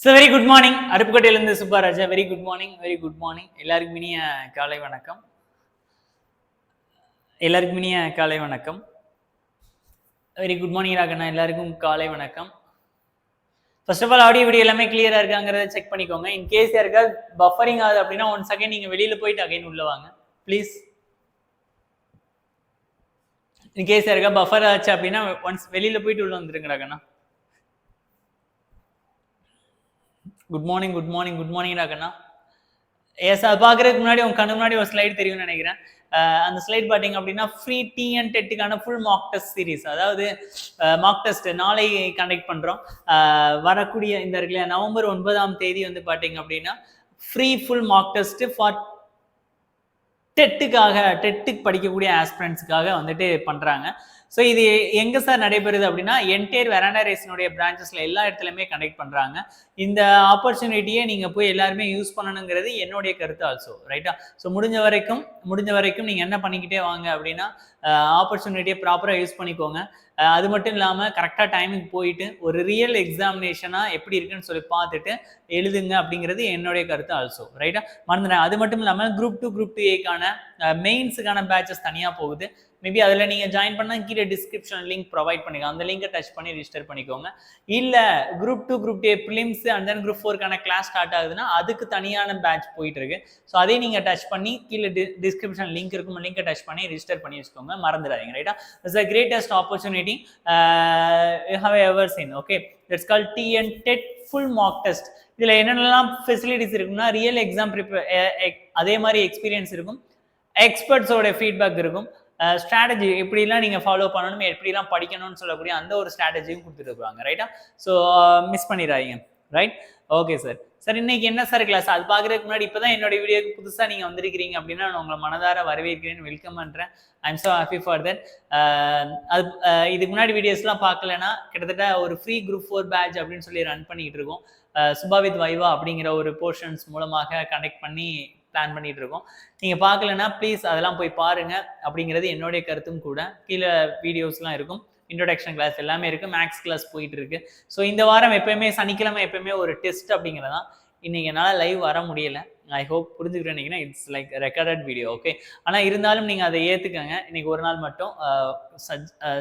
So very good morning. அருப்புக்கோட்டையிலிருந்து Subbaraja. Very good morning, very good morning. எல்லாருக்கும் இனிய காலை வணக்கம். எல்லாருக்கும் இனிய காலை வணக்கம். வெரி குட் மார்னிங் ராகண்ணா. எல்லாருக்கும் காலை வணக்கம். First of all audio video எல்லாமே கிளியரா இருக்காங்கிறத செக் பண்ணிக்கோங்க. இன் கேஸ் யாருக்காவது பஃபரிங் ஆகுது அப்படின்னா 1 செகண்ட் நீங்க வெளியில போயிட்டு அகைன் உள்ள வாங்க ப்ளீஸ். இன் கேஸ் யாருக்கா பஃபர் ஆச்சு அப்படின்னா ஒன்ஸ் வெளியில போயிட்டு உள்ள வந்துருங்க ராகண்ணா. Good morning, good morning, good morning ராகண்ணா. எஸ், அது பார்க்கறதுக்கு முன்னாடி உங்க கண்ணு முன்னாடி ஒரு ஸ்லைட் தெரியும்னு நினைக்கிறேன். அந்த ஸ்லைட் பார்த்தீங்க அப்படின்னா ஃப்ரீ டிஎன் டெட்டுக்கான ஃபுல் மாக் டெஸ்ட் சீரிஸ், அதாவது மாக் டெஸ்ட் நாளை கண்டக்ட் பண்ணுறோம். வரக்கூடிய இந்த இருக்குல்ல நவம்பர் 9ஆம் தேதி வந்து பார்த்தீங்க அப்படின்னா free full mock test for டெட்டுக்கு படிக்கக்கூடிய ஆஸ்பிரண்ட்ஸுக்காக வந்துட்டு பண்ணுறாங்க. ஸோ இது எங்கே சார் நடைபெறுது அப்படின்னா என்டையர் வெராண்டா ரேஸினுடைய பிரான்ச்சஸில் எல்லா இடத்துலையுமே கண்டக்ட் பண்ணுறாங்க. இந்த ஆப்பர்ச்சுனிட்டியை நீங்கள் போய் எல்லாருமே யூஸ் பண்ணணுங்கிறது என்னுடைய கருத்து ஆல்சோ, ரைட்டா? ஸோ முடிஞ்ச வரைக்கும் நீங்கள் என்ன பண்ணிக்கிட்டே வாங்க அப்படின்னா ஆப்பர்ச்சுனிட்டியை ப்ராப்பராக யூஸ் பண்ணிக்கோங்க. அது மட்டும் இல்லாமல் கரெக்டாக டைமுக்கு போயிட்டு ஒரு ரியல் எக்ஸாமினேஷனாக எப்படி இருக்குன்னு சொல்லி பார்த்துட்டு எழுதுங்க அப்படிங்கிறது என்னுடைய கருத்து ஆல்சோ, ரைட்டா? மறந்துட்டேன். அது மட்டும் இல்லாமல் குரூப் 2A மெயின்ஸுக்கான பேட்சஸ் தனியாக போகுது. மேபி அதில் நீங்கள் ஜாயின் பண்ணால் கீழே டிஸ்கிரிப்ஷன் லிங்க் ப்ரொவைட் பண்ணிக்கோங்க. அந்த லிங்கை டச் பண்ணி ரிஜிஸ்டர் பண்ணிக்கோங்க. இல்லை group 2 group A prelims and then group 4க்கான கிளாஸ் ஸ்டார்ட் ஆகுதுன்னா அதுக்கு தனியான பேட்ச் போயிட்டு இருக்கு. ஸோ அதையும் நீங்கள் டச் பண்ணி கீழே டிஸ்கிரிப்ஷன் லிங்க் இருக்கும், லிங்கை டச் பண்ணி ரிஜிஸ்டர் பண்ணி வச்சுக்கோங்க. மறந்துடாதீங்க, ரைட்டா? It's a greatest opportunity you have ever seen. Okay, that's called TN TET full mock test. இதில் என்னென்னலாம் ஃபெசிலிட்டிஸ் இருக்குன்னா ரியல் எக்ஸாம் அதே மாதிரி எக்ஸ்பீரியன்ஸ் இருக்கும், எக்ஸ்பர்ட்ஸோட ஃபீட்பேக் இருக்கும், ஸ்ட்ராட்டஜி எப்படிலாம் நீங்கள் ஃபாலோ பண்ணணும், எப்படிலாம் படிக்கணும்னு சொல்லக்கூடிய அந்த ஒரு ஸ்ட்ராட்டஜியும் கொடுத்துருக்குறாங்க, ரைட்டா? ஸோ மிஸ் பண்ணிடாதீங்க, ரைட்? Okay sir. சார் இன்னைக்கு என்ன சார் கிளாஸ்? அது பார்க்குறதுக்கு முன்னாடி இப்போ தான் என்னோட வீடியோக்கு புதுசாக நீங்கள் வந்திருக்கிறீங்க அப்படின்னா நான் உங்களை மனதார வரவேற்கிறேன், வெல்கம் பண்ணுறேன். I am so happy for that. அது இதுக்கு முன்னாடி வீடியோஸ்லாம் பார்க்கலன்னா கிட்டத்தட்ட ஒரு ஃப்ரீ குரூப் 4 பேட்ச் அப்படின்னு சொல்லி ரன் பண்ணிக்கிட்டு இருக்கோம். சுபாவித் வைவா அப்படிங்கிற ஒரு போர்ஷன்ஸ் மூலமாக கனெக்ட் பண்ணி பிளான் பண்ணிட்டு இருக்கோம். நீங்க பார்க்கலன்னா ப்ளீஸ் அதெல்லாம் போய் பாருங்க அப்படிங்கிறது என்னுடைய கருத்தும் கூட. கீழே வீடியோஸ்லாம் இருக்கும், இன்ட்ரோடக்ஷன் கிளாஸ் எல்லாமே இருக்கு, மேக்ஸ் கிளாஸ் போயிட்டு இருக்கு. ஸோ இந்த வாரம் எப்பயுமே சனிக்கிழமை எப்பயுமே ஒரு டெஸ்ட் அப்படிங்கிறதான். இன்னைக்கு என்னால் லைவ் வர முடியல. ஐ ஹோப் புரிஞ்சுக்கிறேன். It's like recorded video, okay? ஆனால் இருந்தாலும் நீங்கள் அதை ஏற்றுக்கங்க. இன்னைக்கு ஒரு நாள் மட்டும்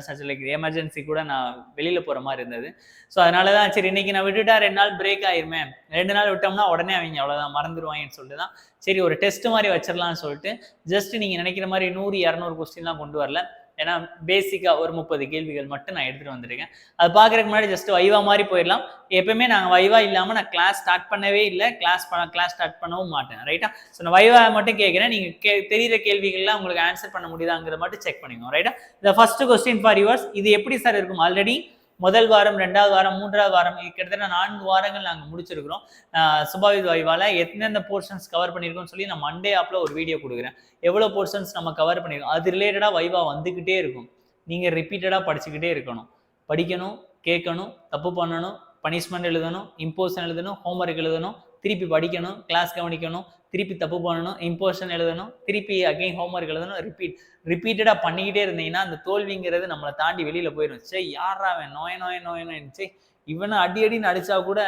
சச் லைக் எமர்ஜென்சி கூட நான் வெளியில் போகிற மாதிரி இருந்தது. ஸோ அதனால தான் சரி இன்னைக்கு நான் விட்டுட்டா 2 நாள் பிரேக் ஆயிருமே, 2 நாள் விட்டோம்னா உடனே அவங்க அவ்வளோதான் மறந்துடுவாங்கன்னு சொல்லிட்டு தான் சரி ஒரு டெஸ்ட் மாதிரி வச்சிடலாம்னு சொல்லிட்டு ஜஸ்ட் நீங்கள் நினைக்கிற மாதிரி 100-200 கொஸ்டின்லாம் கொண்டு வரல. ஏன்னா பேசிக்காக ஒரு 30 கேள்விகள் மட்டும் நான் எடுத்துகிட்டு வந்துருக்கேன். அது பார்க்குறதுக்கு முன்னாடி ஜஸ்ட் வைவா மாதிரி போயிடலாம். எப்பயுமே நாங்கள் வைவா இல்லாமல் நான் கிளாஸ் ஸ்டார்ட் பண்ணவே இல்லை, கிளாஸ் ஸ்டார்ட் பண்ணவும் மாட்டேன், ரைட்டா? ஸோ நான் வைவா மட்டும் கேட்குறேன். நீங்கள் தெரிகிற கேள்விகள்லாம் உங்களுக்கு ஆன்சர் பண்ண முடியுதாங்கிற மட்டும் செக் பண்ணிக்கோங்க, ரைட்டா? இந்த ஃபர்ஸ்ட் கொஸ்டின் ஃபார் யுவர்ஸ். இது எப்படி சார் இருக்கும்? ஆல்ரெடி முதல் வாரம், 2வது வாரம், 3வது வாரம் கிட்டத்தட்ட 4 வாரங்கள் நாங்கள் முடிச்சிருக்கிறோம். சுபாவித் வைவால எந்தெந்த போர்ஷன்ஸ் கவர் பண்ணியிருக்கோம்னு சொல்லி நான் மண்டே ஆப்பில் ஒரு வீடியோ கொடுக்குறேன். எவ்வளோ போர்ஷன்ஸ் நம்ம கவர் பண்ணியிருக்கோம் அது ரிலேட்டடாக வைவா வந்துக்கிட்டே இருக்கும். நீங்கள் ரிப்பீட்டடாக படிச்சுக்கிட்டே இருக்கணும், படிக்கணும், கேட்கணும், தப்பு பண்ணணும், பனிஷ்மெண்ட் எழுதணும், இம்போஷன் எழுதணும், ஹோம்ஒர்க் எழுதணும், திருப்பி படிக்கணும், கிளாஸ் கவனிக்கணும், திருப்பி தப்பு பண்ணணும், இம்போஷன் எழுதணும், திருப்பி அகைன் ஹோம்ஒர்க் எழுதணும், ரிப்பீட்டடாக பண்ணிக்கிட்டே இருந்தீங்கன்னா அந்த தோல்விங்கிறது நம்மளை தாண்டி வெளியில் போயிடும். சரி யாரா அவன் நோயிச்சு இவனை அடின்னு அடிச்சா கூட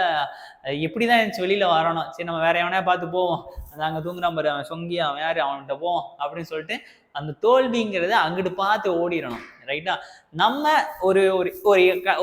எப்படி தான் இருந்துச்சு வெளியில் வரணும், சரி நம்ம வேற எவனையா பார்த்து போவோம், அது அங்கே தூங்குறான் பாரு அவன் சொங்கியா அவன் யார் அவன்கிட்ட போவோம் அப்படின்னு சொல்லிட்டு அந்த தோல்விங்கிறத அங்கிட்டு பார்த்து ஓடிடணும், ரைட்டா? நம்ம ஒரு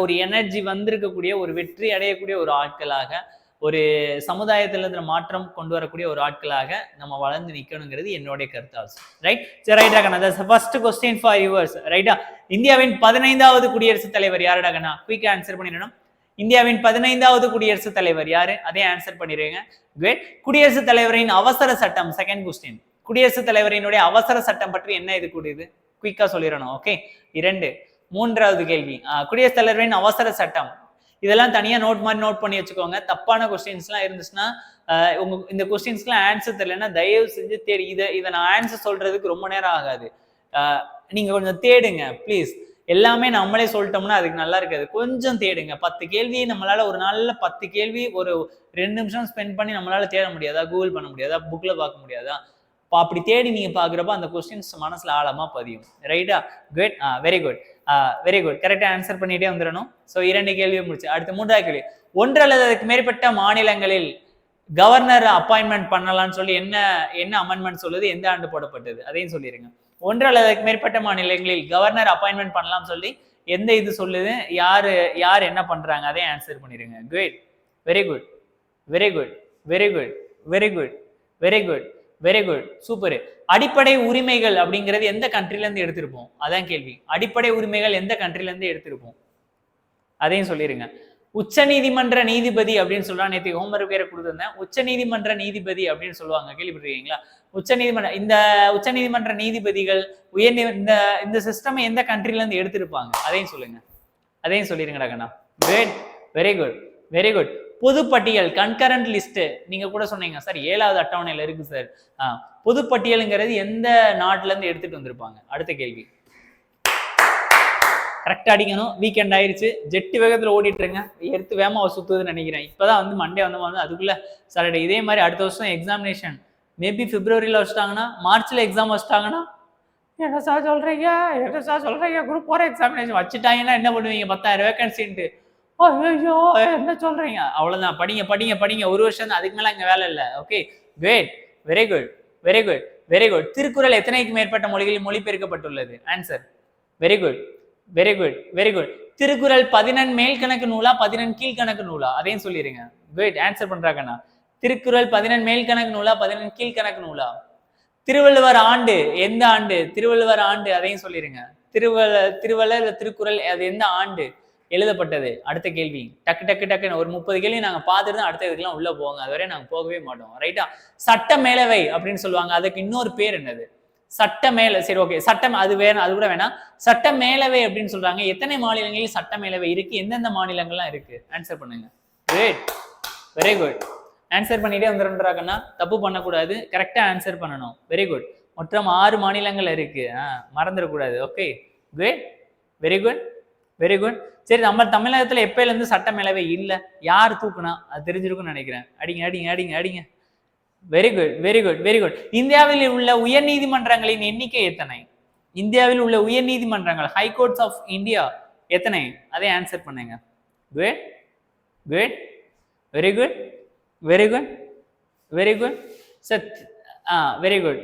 ஒரு எனர்ஜி வந்திருக்கக்கூடிய ஒரு வெற்றி அடையக்கூடிய ஒரு ஆட்களாக, ஒரு சமுதாயத்தில் இருக்கிற மாற்றம் கொண்டு வரக்கூடிய ஒரு ஆட்களாக நம்ம வளர்ந்து நிற்கணுங்கிறது என்னுடைய கருத்து, ரைட்? சரி, ரைட்டா கண்ணா? ஃபர்ஸ்ட் கொஸ்டின் ஃபார் யுவர்ஸ், ரைட்டா? இந்தியாவின் 15வது குடியரசுத் தலைவர் யாருடா கண்ணா? குயிக்கா ஆன்சர் பண்ணிடணும். இந்தியாவின் 15வது குடியரசுத் தலைவர் யாரு? அதே ஆன்சர் பண்ணிடுங்க. கிரேட். குடியரசுத் தலைவரின் அவசர சட்டம், செகண்ட் கொஸ்டின். குடியரசுத் தலைவரினுடைய அவசர சட்டம் பற்றி என்ன இது கூடியது? குயிக்கா சொல்லிடணும், ஓகே? 2. 3வது கேள்வி, குடியரசுத் தலைவரின் அவசர சட்டம். இதெல்லாம் தனியா நோட் பண்ணி வச்சுக்கோங்க. தப்பான கொஸ்டின்ஸ்லாம் இருந்துச்சுன்னா இந்த கொஸ்டின்ஸ்க்குலாம் ஆன்சர் தெரியலன்னா தயவு செஞ்சு தேடி இதை நான் ஆன்சர் சொல்றதுக்கு ரொம்ப நேரம் ஆகாது. நீங்க கொஞ்சம் தேடுங்க ப்ளீஸ். எல்லாமே நம்மளே சொல்லிட்டோம்னா அதுக்கு நல்லா இருக்காது. கொஞ்சம் தேடுங்க. 10 கேள்வி நம்மளால ஒரு நாள்ல 10 கேள்வி ஒரு 2 நிமிஷம் ஸ்பெண்ட் பண்ணி நம்மளால தேட முடியாதா? கூகுள் பண்ண முடியாதா? புக்ல பார்க்க முடியாதா? அப்படி தேடி நீங்க பாக்குறப்ப அந்த கொஸ்டின்ஸ் மனசுல ஆழமா பதியும். ரைட்டா? Good. Very good. Very good. கரெக்டா ஆன்சர் பண்ணிட்டே வந்துடணும். ஸோ 2 கேள்வியை முடிச்சு. அடுத்து 3வது கேள்வி. 1 அல்லது அதுக்கு மேற்பட்ட மாநிலங்களில் கவர்னர் அப்பாயின்மெண்ட் பண்ணலாம்னு சொல்லி என்ன அமெண்ட்மெண்ட் சொல்லுது, எந்த ஆண்டு போடப்பட்டது, அதையும் சொல்லிருங்க. 1 அல்லது அதுக்கு மேற்பட்ட மாநிலங்களில் கவர்னர் அப்பாயின்மெண்ட் பண்ணலாம் சொல்லி எந்த இது சொல்லுது, யார் என்ன பண்றாங்க, அதையும் ஆன்சர் பண்ணிருங்க. Good. Very good. Very good. Very good. Very good. Very good. Very good. Super. அடிப்படை உரிமைகள் அப்படிங்கிறது எந்த கண்ட்ரில இருந்து எடுத்திருப்போம், அதான் கேள்வி. அடிப்படை உரிமைகள் எந்த கண்ட்ரில இருந்து எடுத்திருப்போம், அதையும் சொல்லிருங்க. உச்ச நீதிமன்ற நீதிபதி அப்படின்னு சொல்றா, நேற்று ஹோம்ஒர்க் பேரை கொடுத்திருந்தேன். உச்ச நீதிமன்ற நீதிபதி அப்படின்னு சொல்லுவாங்க, கேள்விப்பட்டிருக்கீங்களா? இந்த உச்ச நீதிமன்ற நீதிபதிகள் இந்த சிஸ்டம் எந்த கண்ட்ரில இருந்து எடுத்திருப்பாங்க, அதையும் சொல்லுங்க. அதையும் சொல்லிருங்கடா கண்ணா. Good. Very good. Very good. பொதுப்பட்டியல் கன்கரண்ட் லிஸ்ட் நீங்க கூட சொன்னீங்க சார், 7வது அட்டவணையில இருக்கு சார். பொதுப்பட்டியலுங்கிறது எந்த நாட்டுல இருந்து எடுத்துட்டு வந்திருப்பாங்க, அடுத்த கேள்வி. கரெக்டா அடிக்கணும். வீக்கெண்ட் ஆயிருச்சு, ஜெட்டு வேகத்துல ஓடிட்டு இருங்க. எடுத்து வேமா சுத்துதுன்னு நினைக்கிறேன். இப்பதான் வந்து மண்டே வந்து அதுக்குள்ள சாட்டர்டே. இதே மாதிரி அடுத்த வருஷம் எக்ஸாமினேஷன் மேபி பிப்ரவரியில வச்சுட்டாங்கன்னா, மார்ச்ல எக்ஸாம் வச்சுட்டாங்கன்னா, என்ன சார் சொல்றீங்க குரூப் 4 எக்ஸாமினேஷன் வச்சுட்டாங்கன்னா என்ன பண்ணுவீங்க? 10,000 வேகன்சின்ட்டு. ஐயோ என்ன சொல்றீங்க? அவ்வளவுதான். படிங்க படிங்க படிங்க. ஒரு வருஷம் அதுக்கு மேல அங்க வேலை இல்லை. Okay. Good. Very good. Very good. Very good. Thirukkural எத்தனைக்கு மேற்பட்ட மொழிகளில் மொழிபெயர்க்கப்பட்டுள்ளது? Answer. Very good. Very good. Very good. Thirukkural 14 மேல் கணக்கு நூலா 14 கீழ்கணக்கு நூலா, அதையும் சொல்லிருங்க. குட். ஆன்சர் பண்றாங்கண்ணா. திருக்குறள் 14 மேல் கணக்கு நூலா 14 கீழ்கணக்கு நூலா? திருவள்ளுவர் ஆண்டு எந்த ஆண்டு? திருவள்ளுவர் ஆண்டு, அதையும் சொல்லிருங்க. திருவள்ளுவர் திருக்குறள் அது எந்த ஆண்டு எழுதப்பட்டது? அடுத்த கேள்வி. டக்கு டக்கு டக்குன்னு ஒரு 30 கேள்வி நாங்க பார்த்துட்டு தான் அடுத்த இதுக்கெல்லாம் உள்ள போவாங்க. அதுவரை நாங்க போகவே மாட்டோம். ரைட்டா? சட்ட மேலவை அப்படின்னு சொல்லுவாங்க. அதுக்கு இன்னொரு பேர் என்னது? சட்ட மேல சரி ஓகே. சட்டம் அது வேற, அது கூட வேணாம். சட்ட மேலவை அப்படின்னு சொல்றாங்க. எத்தனை மாநிலங்களில் சட்ட மேலவை இருக்கு, எந்தெந்த மாநிலங்கள்லாம் இருக்கு? ஆன்சர் பண்ணுங்க. குட். Very good. ஆன்சர் பண்ணிட்டே வந்துடுறாங்கன்னா, தப்பு பண்ணக்கூடாது, கரெக்டா ஆன்சர் பண்ணணும். Very good. மொத்தம் 6 மாநிலங்கள் இருக்கு, மறந்துடக்கூடாது. Okay. Good. Very good. Very good. சரி, நம்ம தமிழகத்துல எப்பயில இருந்து சட்ட மேலவை இல்ல, யார் தூக்குனா, அது தெரிஞ்சிருக்கும்னு நினைக்கிறேன். அடிங்க அடிங்க அடிங்க அடிங்க. Very good. Very good. Very good. இந்தியாவில் உள்ள உயர் நீதிமன்றங்களின் எண்ணிக்கை எத்தனை? இந்தியாவில் உள்ள உயர் நீதிமன்றங்கள், ஹைகோர்ட்ஸ் ஆஃப் இந்தியா எத்தனை, அதை ஆன்சர் பண்ணுங்க. Good. Good. Very good. Very good. Very good. சத் வெரி குட்.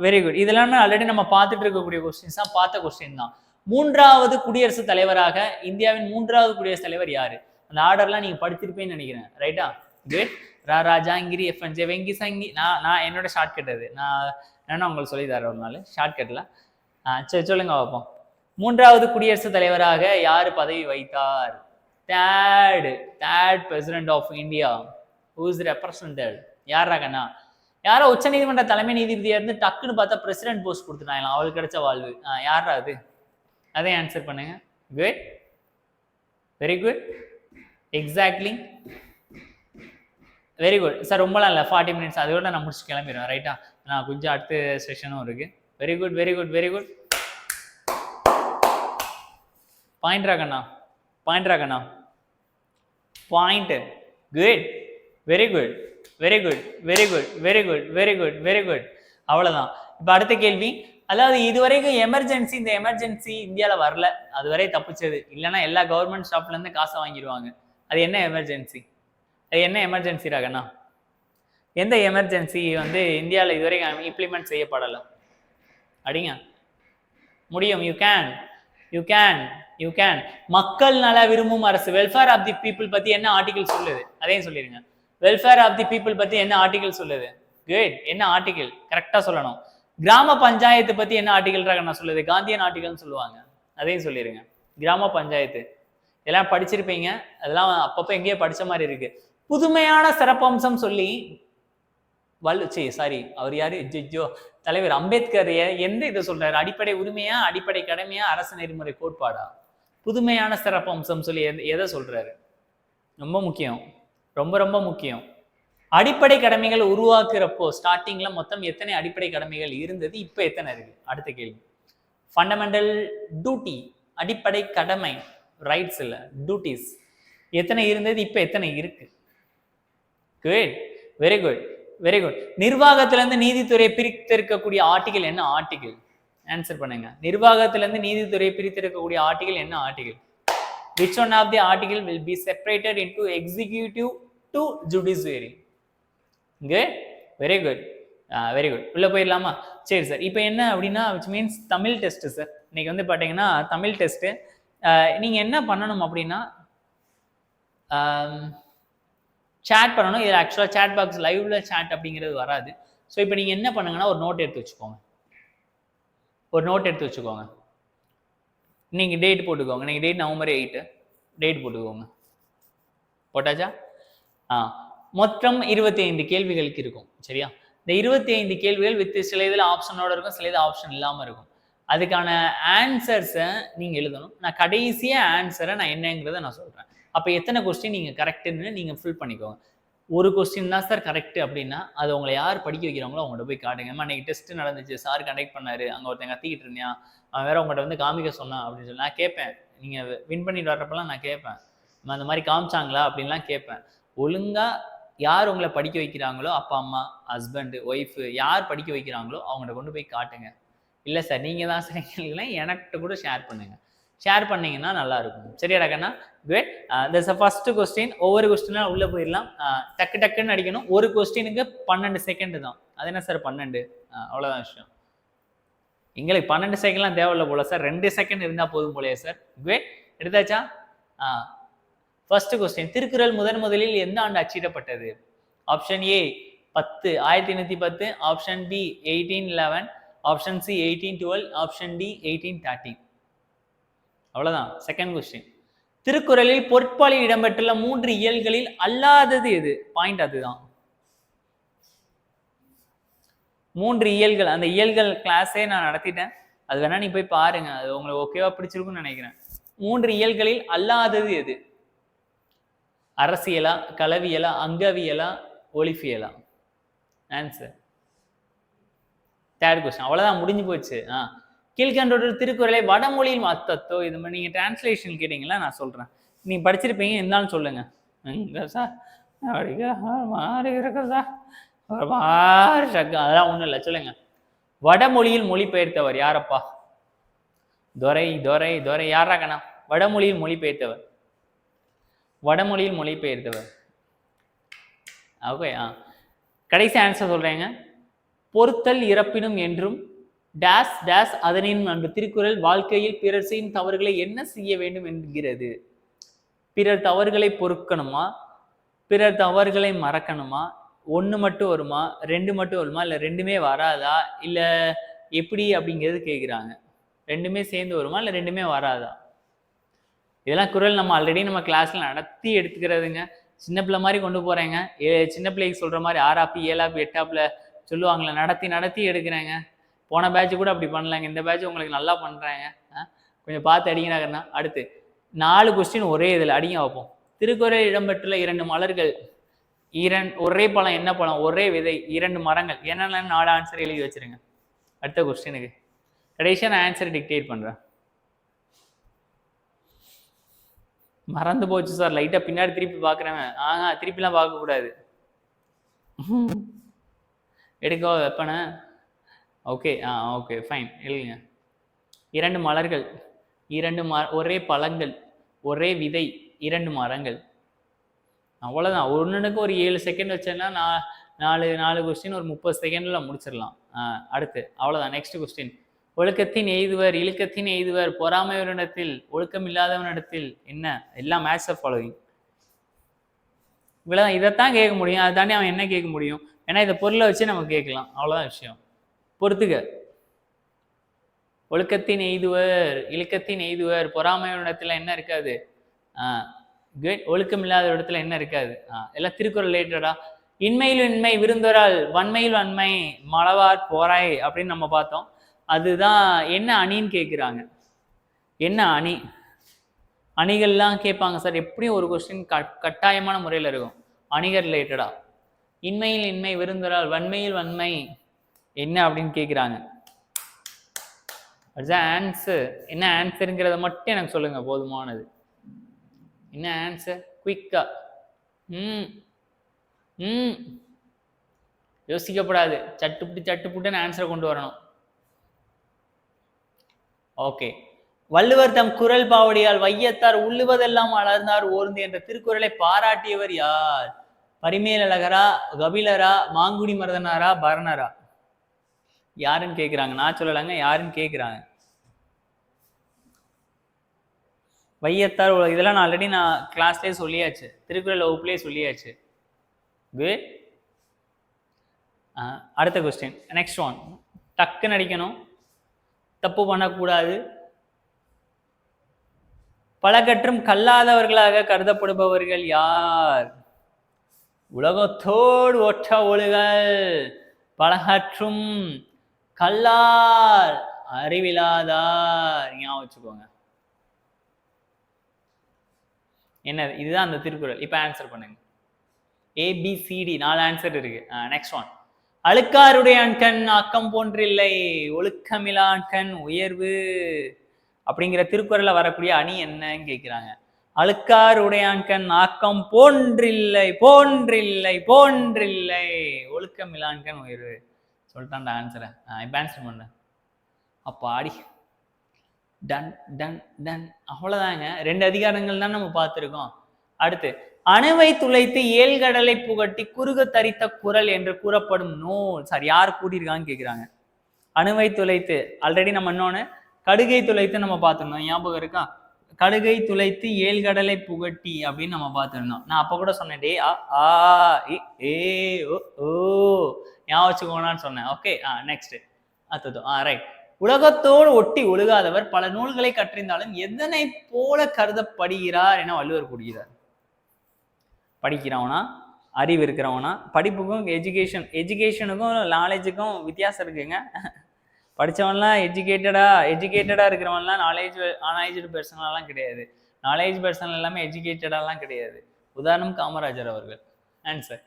Very good. இதெல்லாமே ஆல்ரெடி நம்ம பார்த்துட்டு இருக்கக்கூடிய கொஸ்டின்ஸ் தான், பார்த்த கொஸ்டின் தான். 3வது குடியரசுத் தலைவராக, இந்தியாவின் 3வது குடியரசுத் தலைவர் யாரு? அந்த ஆர்டர்லாம் நீங்க படிச்சிருப்பேன்னு நினைக்கிறேன். ரைட்டா? குட். ராரா ஜாங்கிரி எஃப்என்ஜே வெங்கி சங்கி. நான் என்னோட ஷார்ட்கட் அது, நான் உங்களுக்கு சொல்லி தரேன் ஒரு நாள் ஷார்ட்கட்ல. சரி சொல்லுங்க பார்ப்போம். 3வது குடியரசுத் தலைவராக யாரு பதவி வைத்தார்? Third president of India who is represented. யாராகண்ணா? யாரோ உச்ச நீதிமன்ற தலைமை நீதிபதியா இருந்து டக்குன்னு பார்த்தா பிரசிடென்ட் போஸ்ட் கொடுத்துட்டாங்க, அவளுக்கு கிடைச்ச வாழ்வு. யாரா அது? அதை ஆன்சர் பண்ணுங்க. Good. Very good. Exactly. Very good sir. ரொம்பலாம் இல்லை, 40 மினிட்ஸ், அதோட நான் முடிச்சு கிளம்பிடுவேன். ரைட்டா? நான் கொஞ்சம் அடுத்த செஷனும் இருக்கு. Very good. Very good. Very good. Point ராகண்ணா. பாயிண்ட் ராகண்ணா. Point. Good. Very good. Very good. Very good. Very good. Very good. Very good. அவ்வளவுதான். இப்ப அடுத்த கேள்வி. அதாவது இதுவரைக்கும் எமர்ஜென்சி, இந்த எமர்ஜென்சி இந்தியாவில் வரல, அதுவரை தப்பிச்சது. இல்லைன்னா எல்லா கவர்மெண்ட் ஸ்டாப்ல இருந்து காசை வாங்கிடுவாங்க. அது என்ன எமர்ஜென்சி? அது என்ன எமர்ஜென்சி ராகண்ணா? எந்த எமர்ஜென்சி வந்து இந்தியாவில் இதுவரைக்கும் இம்ப்ளிமெண்ட் செய்யப்படலை? அடிங்க. முடியும். You can. You can. You can. மக்கள் நல விரும்பும் அரசு, வெல்ஃபேர் ஆஃப் தி பீப்புள் பத்தி என்ன ஆர்டிகல் சொல்லுது, அதையும் சொல்லிருங்க. வெல்ஃபேர் ஆஃப் தி பீப்புள் பத்தி என்ன ஆர்டிகல் சொல்லுது? குட். என்ன ஆர்டிகல்? கரெக்டா சொல்லணும். கிராம பஞ்சாயத்து பத்தி என்ன ஆர்டிகல் நான் சொல்லுது? காந்தியன் ஆர்டிகல்னு சொல்லுவாங்க, அதையும் சொல்லிருங்க. கிராம பஞ்சாயத்து இதெல்லாம் படிச்சிருப்பீங்க, அதெல்லாம் அப்பப்போ எங்கேயோ படிச்ச மாதிரி இருக்கு. புதுமையான சிறப்பம்சம் சொல்லி சாரி அவர் யாரு, ஜிஜோ தலைவர் அம்பேத்கர் எந்த இதை சொல்றாரு? அடிப்படை உரிமையா, அடிப்படை கடமையா, அரசு நெறிமுறை கோட்பாடா? புதுமையான சிறப்பம்சம் சொல்லி எதை சொல்றாரு? ரொம்ப முக்கியம், ரொம்ப ரொம்ப முக்கியம். அடிப்படை கடமைகள் உருவாக்குறப்போ ஸ்டார்டிங்ல மொத்தம் எத்தனை அடிப்படை கடமைகள் இருந்தது, இப்ப எத்தனை இருக்கு? அடுத்த கேள்வி. ஃபண்டமெண்டல் டியூட்டி, அடிப்படை கடமை, ரைட்ஸ் இல்ல டியூட்டிஸ், எத்தனை இருந்தது, இப்ப எத்தனை இருக்கு? Good. Very good. Very good. நிர்வாகத்திலிருந்து நீதித்துறையை பிரித்திருக்கக்கூடிய ஆர்டிகல் என்ன ஆர்டிகல்? ஆன்சர் பண்ணுங்க. நிர்வாகத்திலிருந்து நீதித்துறையை பிரித்திருக்கக்கூடிய ஆர்டிகல் என்ன article? Which one of the article will be separated into executive to judiciary? Good, very good, very good. உள்ள போயிடலாமா? சரி சார். இப்போ என்ன அப்படின்னா which means Tamil test sir. இன்னைக்கு வந்து பார்த்தீங்கன்னா தமிழ் டெஸ்ட். நீங்க என்ன பண்ணணும் அப்படின்னா சேட் பண்ணணும். இதில் ஆக்சுவலாக சேட் பாக்ஸ் லைவ்ல சேட் அப்படிங்கிறது வராது. ஸோ இப்போ நீங்கள் என்ன பண்ணுங்கன்னா ஒரு நோட் எடுத்து வச்சுக்கோங்க. ஒரு நோட் எடுத்து வச்சுக்கோங்க. நீங்கள் டேட் போட்டுக்கோங்க. நீங்கள் டேட் நவம்பர் 8 டேட் போட்டுக்கோங்க. போட்டாச்சா? மொத்தம் 25 கேள்விகளுக்கு இருக்கும். சரியா? இந்த 25 கேள்விகள் வித் சில இதில் ஆப்ஷனோட இருக்கும், சில இது ஆப்ஷன் இல்லாமல் இருக்கும். அதுக்கான ஆன்சர்ஸை நீங்கள் எழுதணும். நான் கடைசியாக ஆன்சரை நான் என்னங்கிறத நான் சொல்கிறேன். அப்போ எத்தனை கொஸ்டின் நீங்கள் கரெக்டுன்னு நீங்கள் ஃபில் பண்ணிக்கோங்க. ஒரு கொஸ்டின் தான் சார் கரெக்ட் அப்படின்னா அது உங்களை யார் படிக்க வைக்கிறாங்களோ அவங்கள்ட்ட போய் காட்டுங்க. அன்னைக்கு டெஸ்ட் நடந்துச்சு, சார் கண்டக்ட் பண்ணாரு, அங்கே ஒருத்தங்க கத்திக்கிட்டு இருந்தியா, அவன் வேற உங்கள்கிட்ட வந்து காமிக்க சொன்னான் அப்படின்னு சொல்லி நான் கேட்பேன். நீங்கள் வின் பண்ணிட்டு வர்றப்பெல்லாம் நான் கேட்பேன், அந்த மாதிரி காமிச்சாங்களா அப்படின்லாம் கேட்பேன். ஒழுங்காக யார் உங்களை படிக்க வைக்கிறாங்களோ, அப்பா அம்மா, ஹஸ்பண்டு, ஒய்ஃபு யார் படிக்க வைக்கிறாங்களோ அவங்கள்ட்ட கொண்டு போய் காட்டுங்க. இல்லை சார் நீங்கள் தான் சரிங்களா, எனக்கிட்ட கூட ஷேர் பண்ணுங்கள். ஷேர் பண்ணிங்கன்னா நல்லாயிருக்கும். சரியாடா கண்ணா? குட். This first question. ஒவ்வொரு கொஸ்டினாக உள்ளே போயிடலாம். டக்கு டக்குன்னு அடிக்கணும். ஒரு கொஸ்டினுக்கு 12 செகண்டு தான். அது என்ன சார் 12? அவ்வளோதான் விஷயம். எங்களுக்கு 12 செகண்ட்லாம் தேவையில்ல போல சார், 2 செகண்ட் இருந்தால் போதும் போலையே சார். குட். எடுத்தாச்சா? First question. திருக்குறள் முதலில் எந்த ஆண்டு அச்சிடப்பட்டது? Option A 1810, option B 1811, option C 1812, option D 1813. அவ்வளவுதான். Second question. திருக்குறளில் பொருட்பாலில் இடம்பெற்றுள்ள 3 இயல்களில் அல்லாதது எது? பாயிண்ட் அதுதான். 3 இயல்கள், அந்த இயல்கள் கிளாஸே நான் நடத்திட்டேன், அது வேணா நீ போய் பாருங்க, அது உங்களுக்கு ஓகேவா பிடிச்சிருக்கும்னு நினைக்கிறேன். 3 இயல்களில் அல்லாதது எது? அரசியலா, களவியலா, அங்கவியலா, ஒலிஃபியலா? ஆன்சர். Third question. அவ்வளவுதான், முடிஞ்சு போச்சு. கீழ்கண்டோட திருக்குறளை வடமொழியில் அத்தத்தோ, இது மாதிரி நீங்கள் டிரான்ஸ்லேஷன் கேட்டீங்களா, நான் சொல்கிறேன். நீங்கள் படிச்சிருப்பீங்க, இருந்தாலும் சொல்லுங்க. சார் மாறி இருக்குதா, அதெல்லாம் ஒன்றும் இல்லை, சொல்லுங்க. வடமொழியில் மொழிபெயர்த்தவர் யாரப்பா? துரை துரை துரை. யாரா கண்ணா? வடமொழியில் மொழிபெயர்த்தவர். வடமொழியில் மொழிபெயர்த்தவர். ஓகே. கடைசி ஆன்சர் சொல்றேங்க. பொறுத்தல் இறப்பினும் என்றும் டேஸ் டேஸ் அதனின் அன்பு திருக்குறள் வாழ்க்கையில் பிறர் செய்யும் தவறுகளை என்ன செய்ய வேண்டும் என்கிறது? பிறர் தவறுகளை பொறுக்கணுமா, பிறர் தவறுகளை மறக்கணுமா, 1 மட்டும் வருமா, 2 மட்டும் வருமா, இல்லை 2மே வராதா, இல்லை எப்படி அப்படிங்கிறது கேட்குறாங்க. 2மே சேர்ந்து வருமா, இல்லை 2மே வராதா? இதெல்லாம் குறள் நம்ம ஆல்ரெடி நம்ம கிளாஸ்ல நடத்தி எடுத்துக்கிறதுங்க. சின்ன பிள்ளை மாதிரி கொண்டு போறேங்க. சின்ன பிள்ளைக்கு சொல்ற மாதிரி 6ஆப்பு 7ஆப்பு 8ஆப்புல சொல்லுவாங்களே, நடத்தி எடுக்கிறேங்க. போன பேட்ச் கூட அப்படி பண்ணலாங்க, இந்த பேட்ச் உங்களுக்கு நல்லா பண்றாங்க. கொஞ்சம் பார்த்து அடிக்கிறாங்கன்னா. அடுத்து 4 கொஸ்டின் ஒரே இதில் அடிங்க வைப்போம். திருக்குறளில் இடம்பெற்றுள்ள 2 மலர்கள், ஒரே பழம், என்ன பழம், ஒரே விதை, 2 மரங்கள், என்னென்ன 4 ஆன்சர் எழுதி வச்சிருங்க. அடுத்த கொஸ்டினுக்கு கடைசியாக நான் ஆன்சர் டிக்டேட் பண்றேன். மறந்து போச்சு சார், லைட்டா பின்னாடி திருப்பி பார்க்குறேன். திருப்பிலாம் பார்க்கக்கூடாது. எடுக்கோ வெப்பன. ஓகே. ஓகே ஃபைன், எழுதுங்க. 2 மலர்கள், 2 ஒரே பழங்கள், ஒரே விதை, 2 மரங்கள். அவ்வளோதான். ஒன்றுக்கு ஒரு 7 செகண்ட் வச்சேன்னா நான் 4 கொஸ்டின் ஒரு 30 செகண்டில் முடிச்சிடலாம். அடுத்து அவ்வளோதான். Next question. ஒழுக்கத்தின் எய்துவர் இழுக்கத்தின் எய்துவர் பொறாமையவரிடத்தில் ஒழுக்கம் இல்லாதவனிடத்தில் என்ன? எல்லாம் மேட்ச் ஆஃப் ஃபாலோவிங். இவ்வளோதான். இதைத்தான் கேட்க முடியும், அதை தாண்டி அவன் என்ன கேட்க முடியும்? ஏன்னா இதை பொருளை வச்சு நம்ம கேட்கலாம், அவ்வளோதான் விஷயம். பொறுத்துக்க. ஒழுக்கத்தின் எய்துவர் இழுக்கத்தின் எய்துவர் பொறாமையவரிடத்துல என்ன இருக்காது? குட். ஒழுக்கம் இல்லாத இடத்துல என்ன இருக்காது? எல்லாம் திருக்குறள் ரிலேட்டடா. இன்மையில் இன்மை விருந்தொரால் வன்மையில் வன்மை மளவார் போராய் அப்படின்னு நம்ம பார்த்தோம். அதுதான் என்ன அணின்னு கேட்குறாங்க. என்ன அணி? அணிகள்லாம் கேட்பாங்க சார், எப்படியும் ஒரு கொஸ்டின் கட்டாயமான முறையில் இருக்கும் அணிகர் ரிலேட்டடா. இன்மையில் இன்மை விருந்தொரால் வன்மையில் வன்மை என்ன அப்படின்னு கேட்குறாங்க. அதுதான் ஆன்சர். என்ன ஆன்சருங்கிறத மட்டும் எனக்கு சொல்லுங்க, போதுமானது. என்ன ஆன்சர்? குயிக்கா. யோசிக்கப்படாது, சட்டுப்புட்டுன்னு ஆன்சரை கொண்டு வரணும். ஓகே. வள்ளுவர் தம் குரல் பாவடியால் வையத்தார் உள்ளுவதெல்லாம் அளந்தார் ஓர்ந்து என்ற திருக்குறளை பாராட்டியவர் யார்? பரிமேலழகரா, கபிலரா, மாங்குடி மருதனாரா, பரணரா? யாருன்னு கேக்குறாங்க. நான் சொல்லலாங்க, யாருன்னு கேக்குறாங்க. வையத்தார் இதெல்லாம் நான் ஆல்ரெடி நான் கிளாஸ்லேயே சொல்லியாச்சு, திருக்குறள் வகுப்புலேயே சொல்லியாச்சு. குட். அடுத்த கொஸ்டின், நெக்ஸ்ட் ஒன். டக்குன்னு அடிக்கணும், தப்பு பண்ணக்கூடாது. பலகற்றும் கல்லாதவர்களாக கருதப்படுபவர்கள் யார்? உலகத்தோடு ஒற்ற ஒழுகல் பலகற்றும் கல்லார் அறிவிலாதார். ஞாபகம் வச்சுக்கோங்க. என்ன, இதுதான் அந்த திருக்குறள். இப்ப ஆன்சர் பண்ணுங்க. ABCD 4 ஆன்சர் இருக்கு. Next one. அழுக்காருடையான் கண் ஆக்கம் போன்றில்லை, ஒழுக்கமிலான் கண் உயர்வு அப்படிங்கிற திருக்குறள்ல வரக்கூடிய அணி என்னன்னு கேட்கிறாங்க. அழுக்காருடையான் கண் ஆக்கம் போன்றில்லை, ஒழுக்கமிலான் கண் உயர்வு. சொல்லிட்டான் ஆன்சரை. இப்ப ஆன்சர் பண்ண. அப்பாடி, டன் டன் டன். அவ்வளவுதாங்க. 2 அதிகாரங்கள் தான் நம்ம பார்த்திருக்கோம். அடுத்து, அணுவை துளைத்து ஏழ்கடலை புகட்டி குறுக தரித்த குறள் என்று கூறப்படும் நூல். சார், யார் கூட்டியிருக்கான்னு கேட்கிறாங்க. அணுவை துளைத்து ஆல்ரெடி நம்ம இன்னொன்னு கடுகை துளைத்து நம்ம பார்த்திருந்தோம், ஞாபகம் இருக்கா? கடுகை துளைத்து ஏழ்கடலை புகட்டி அப்படின்னு நம்ம பார்த்திருந்தோம். நான் அப்ப கூட சொன்னேன், டே ஓ ஞாபகம் வச்சுக்கோங்கன்னு சொன்னேன். ஓகே. நெக்ஸ்ட். ரைட். உலகத்தோடு ஒட்டி ஒழுகாதவர் பல நூல்களை கற்றிருந்தாலும் எதனை போல கருதப்படுகிறார் என வள்ளுவர் கூறுகிறார்? படிக்கிறவனா, அறிவு இருக்கிறவனா? படிப்புக்கும் எஜுகேஷனுக்கும் நாலேஜுக்கும் வித்தியாசம் இருக்குங்க. படித்தவன்லாம் எஜுகேட்டடா இருக்கிறவன்லாம் நாலேஜ் பர்சனலாம் கிடையாது. நாலேஜ் பர்சன் எல்லாமே எஜுகேட்டடாலாம் கிடையாது. உதாரணம் காமராஜர் அவர்கள். ஆன்சர்.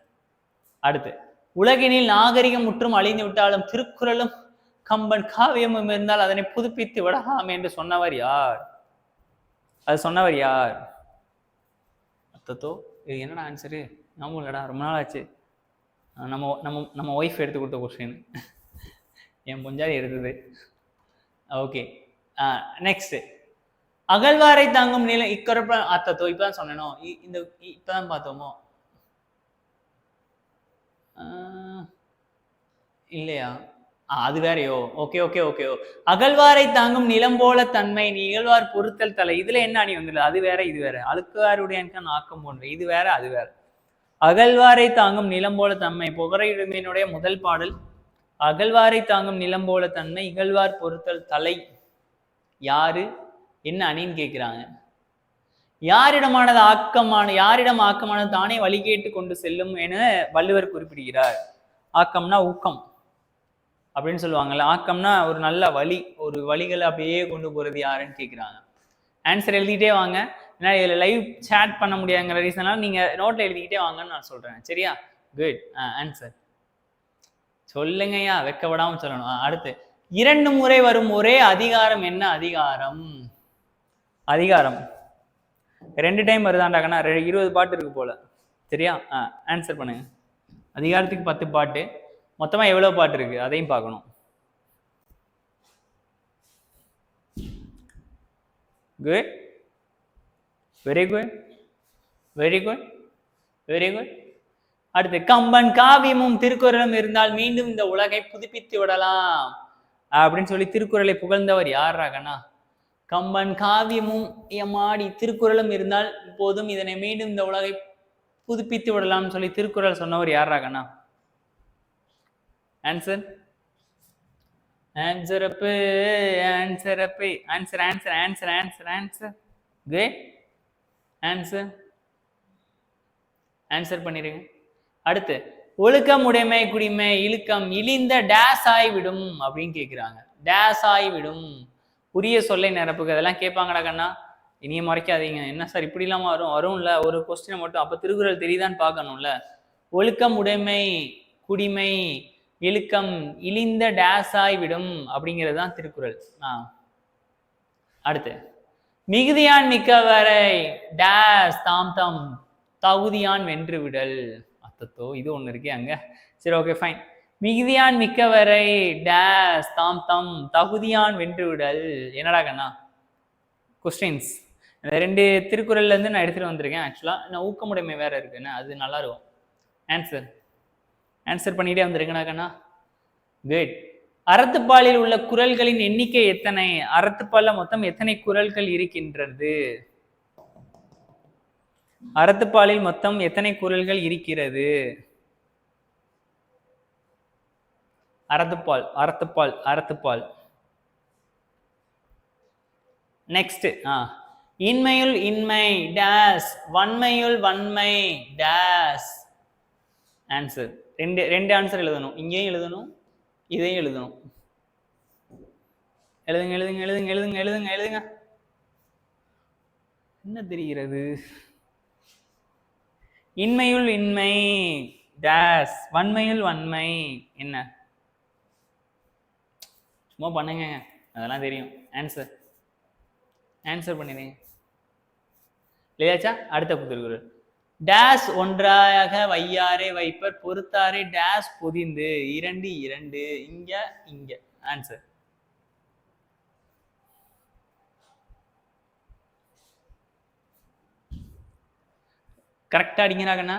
அடுத்து, உலகினில் நாகரிகம் முற்றும் அழிந்து விட்டாலும் திருக்குறளும் கம்பன் காவியமும் இருந்தால் அதனை புதுப்பித்து விடலாம் என்று சொன்னவர் யார்? அது சொன்னவர் யார்? அத்தோ, இது என்னடா ஆன்சரு? ஞாபகம் இல்லடா, ரொம்ப நாள் ஆச்சு. நம்ம ஒய்ஃப் எடுத்து கொடுத்த கொஸ்டின், என் பொஞ்சாதி எடுத்தது. ஓகே. நெக்ஸ்ட். அகழ்வாரை தாங்கும் நிலை இக்கொரப்ப. அத்தோ, இப்பதான் சொன்னேனோ, இந்த இப்பதான் பார்த்தோமோ இல்லையா? அது வேறையோ? ஓகே. அகழ்வாரை தாங்கும் நிலம் போல தன்மை நிகழ்வார் பொறுத்தல் தலை. இதுல என்ன அணி வந்துள்ள? அது வேற, இது வேற. அழுக்காருடைய ஆக்கம் போன்ற, இது வேற, அது வேற. அகழ்வாரை தாங்கும் நிலம் போல தன்மை புகழையுடைமையினுடைய முதல் பாடல். அகழ்வாரை தாங்கும் நிலம் போல தன்மை இகழ்வார் பொறுத்தல் தலை. யாரு, என்ன அணின்னு கேட்கிறாங்க. யாரிடம் ஆக்கமானது தானே வழி கேட்டு கொண்டு செல்லும் என வள்ளுவர் குறிப்பிடுகிறார். ஆக்கம்னா ஊக்கம் அப்படின்னு சொல்லுவாங்கல்ல. ஆக்கம்னா ஒரு நல்ல வழி, ஒரு வழிகளை அப்படியே கொண்டு போறது யாருன்னு கேட்குறாங்க. ஆன்சர் எழுதிக்கிட்டே வாங்க. ஏன்னா இதில் லைவ் சேட் பண்ண முடியாங்கிற ரீசனால நீங்க நோட்ல எழுதிக்கிட்டே வாங்கன்னு நான் சொல்றேன். சரியா? குட். ஆன்சர் சொல்லுங்கய்யா, வெக்கப்படாம சொல்லணும். அடுத்து, 2 முறை வரும் ஒரே அதிகாரம் என்ன அதிகாரம்? அதிகாரம் 2 டைம் வருதாண்டாக்கண்ணா, 20 பாட்டு இருக்கு போல. சரியா? ஆன்சர் பண்ணுங்க. அதிகாரத்துக்கு 10 பாட்டு, மொத்தமா எவ்வளவு பாட்டு இருக்கு அதையும் பார்க்கணும். Good, very good, very good, very good. அடுத்து, கம்பன் காவியமும் திருக்குறளும் இருந்தால் மீண்டும் இந்த உலகை புதுப்பித்து விடலாம் அப்படின்னு சொல்லி திருக்குறளை புகழ்ந்தவர் யாராகனா? கம்பன் காவியமும் எம்மாடி திருக்குறளும் இருந்தால் போதும், இதனை மீண்டும் இந்த உலகை புதுப்பித்து விடலாம் சொல்லி திருக்குறள் சொன்னவர் யாராகனா? ஆன்சர், ஆன்சர் அப்பு, ஆன்சர் அப்பு, answer answer answer answer answer. Good, answer, answer பண்ணிருங்க. அடுத்து, ஒழுக்கம் உடைமை குடிமை இழுக்கம் இழிந்த டேஸ் ஆய்விடும் அப்படின்னு கேட்கிறாங்க. டேஸ் ஆய்விடும், உரிய சொல்லை நிரப்புக்கு. அதெல்லாம் கேட்பாங்கடா கண்ணா, இனிய மறைக்காதீங்க. என்ன சார் இப்படி இல்லாம வரும்ல ஒரு கொஸ்டினை மட்டும். அப்ப திருக்குறள் தெரியுதான்னு பார்க்கணும்ல. ஒழுக்கம் உடைமை குடிமை இழுக்கம் இழிந்த டேஸ் ஆய்விடும் அப்படிங்கிறது தான் திருக்குறள். அடுத்து, மிகுதியான் மிக்கவரை டேஸ் தாம் தாம் தகுதியான் வென்று விடல். அத்தோ, இது ஒண்ணு இருக்கே அங்க. சரி, ஓகே, ஃபைன். மிகுதியான் மிக்கவரை டேஸ் தாம் தம் தகுதியான் வென்றுவிடல். என்னடா கண்ணா கொஸ்டின்ஸ் இந்த 2 திருக்குறள்ல இருந்து நான் எடுத்துட்டு வந்திருக்கேன். ஆக்சுவலா நான் ஊக்கமுடைமை வேற இருக்குன்னு அது நல்லா இருக்கும். ஆன்சர் பண்ணிட்டே வந்திருக்கேனா கண்ணா. குட். அறத்துப்பாலில் உள்ள குறள்களின் எண்ணிக்கை எத்தனை? அறத்துப்பால்ல மொத்தம் எத்தனை குறள்கள் இருக்கின்றது? அறத்துப்பாலில் மொத்தம் எத்தனை குறள்கள் இருக்கிறது? அறத்துப்பால். நெக்ஸ்ட் இன்மையுள் இன்மை டேஸ் வன்மையுள் வன்மை டேஸ். ஆன்சர் ரெண்டு ஆன்சர் எழுதணும். இங்கேயும் எழுதணும், இதையும் எழுதணும். எழுதுங்க. என்ன தெரிகிறது? இன்மையுள் இன்மை டேஸ் வன்மையுள் வன்மை என்ன? சும்மா பண்ணுங்க, அதெல்லாம் தெரியும். ஆன்சர் பண்ணிடுங்க. இல்லையாச்சா? அடுத்த திருக்குறள். டேஸ் ஒன்றாக வையாரே வைப்பர் பொறுத்தாரே டேஸ் பொதிந்து 2 2 இங்க. ஆன்சர் கரெக்டா அடிங்கிறாங்கண்ணா.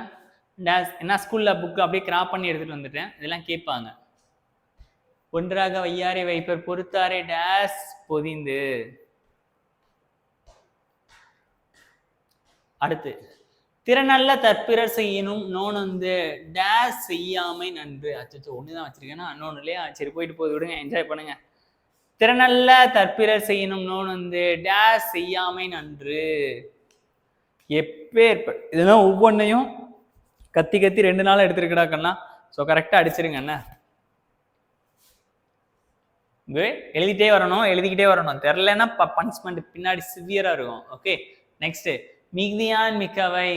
டேஸ் என்ன ஸ்கூல்ல புக் அப்படியே கிராப் பண்ணி எடுத்துட்டு வந்துட்டேன். இதெல்லாம் கேட்பாங்க. ஒன்றாக வையாரே வைப்பர் பொறுத்தாரே டேஸ் பொதிந்து. அடுத்து திறனல்ல தற்பிறர் செய்யணும் நோன் வந்து டேஸ் செய்யாமை நன்று. அச்சோ ஒண்ணுதான் வச்சிருக்கேன்னா இன்னொன்னு இல்லையா? சரி போயிட்டு போது விடுங்க, என்ஜாய் பண்ணுங்க. திறனல்ல தற்பிறர் செய்யணும் நோன் வந்து டேஸ் செய்யாமை நன்று. இதெல்லாம் ஒவ்வொன்றையும் கத்தி 2 நாள் எடுத்துருக்கடாக்கண்ணா. ஸோ கரெக்டா அடிச்சிருங்க அண்ணா. எழுதிக்கிட்டே வரணும். தெரிலன்னா பனிஷ்மெண்ட் பின்னாடி சிவியரா இருக்கும். ஓகே நெக்ஸ்ட் மிகுதியான் மிக்கவை.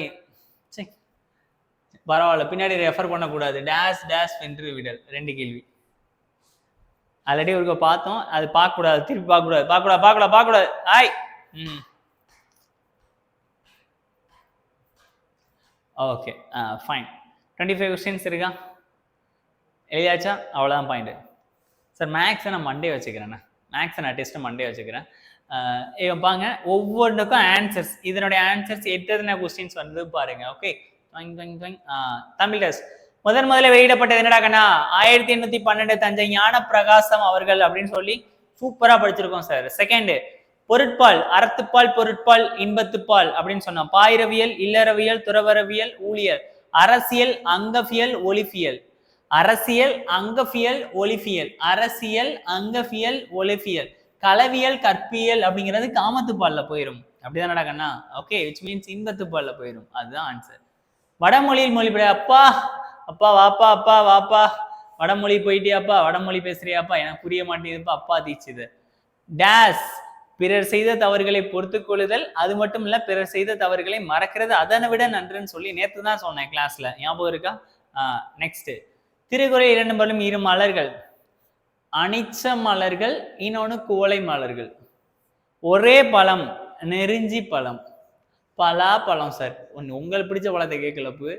பரவாயில்ல, பின்னாடி ரெஃபர் பண்ணக்கூடாது. டேஸ் டேஸ் வென்று விடல். 2 கேள்வி ஆல்ரெடி ஒரு பார்த்தோம். அது பார்க்கக்கூடாது, திருப்பி பார்க்கக்கூடாது. ஆய் ஓகே ஃபைன். 25 கொஸ்டின்ஸ் இருக்கா? எழுதியாச்சா? அவ்வளோதான் பாயிண்ட். சார் மேக்ஸை நான் மண்டே வச்சுக்கிறேண்ணா. நான் டெஸ்ட்டை மண்டே வச்சுக்கிறேன். பாங்க ஒவ்வொன்றுக்கும் ஆன்சர்ஸ், இதனுடைய ஆன்சர்ஸ் எத்தனை கொஸ்டின்ஸ் வந்து பாருங்க. ஓகே தமிழ் டெஸ்ட் முதல்ல வெளியிடப்பட்டது என்னடா கண்ணா? 1812 தஞ்சை ஞான பிரகாசம் அவர்கள் அப்படின்னு சொல்லி சூப்பரா படிச்சிருக்கோம் சார். செகண்ட் பொருட்பால், அறத்துப்பால், பொருட்பால், இன்பத்துப்பால் அப்படின்னு சொன்னோம். பாயிரவியல், இல்லறவியல், துறவரவியல், ஊழியல், அரசியல், அங்கவியல், ஒலிஃபியல். களவியல், கற்பியல் அப்படிங்கிறது காமத்துப்பால்ல போயிடும். அப்படிதான் கண்ணா. ஓகே விச் மீன்ஸ் இன்பத்துப்பால்ல போயிடும். அதுதான் ஆன்சர். வடமொழியில் மொழிபெயர். அப்பா வாப்பா வடமொழி போயிட்டியாப்பா, வடமொழி பேசுறியாப்பா, எனக்கு புரிய மாட்டேங்குதுப்பா, அப்பா தீச்சுது. டேஸ் பிறர் செய்த தவறுகளை பொறுத்து கொள்ளுதல். அது மட்டும் இல்ல, பிறர் செய்த தவறுகளை மறக்கிறது அதனை விட நன்றுன்னு சொல்லி நேற்று தான் சொன்னேன் கிளாஸ்ல, ஞாபகம் இருக்கா? நெக்ஸ்ட் திருக்குறள் 2 பலும் 2 மலர்கள். அனிச்ச மலர்கள், இன்னொன்னு குவளை மலர்கள். ஒரே பழம் நெருஞ்சி பழம். பலாப்பழம் சார். உங்களுக்கு பிடிச்ச பழத்தை கேட்கலப்பு.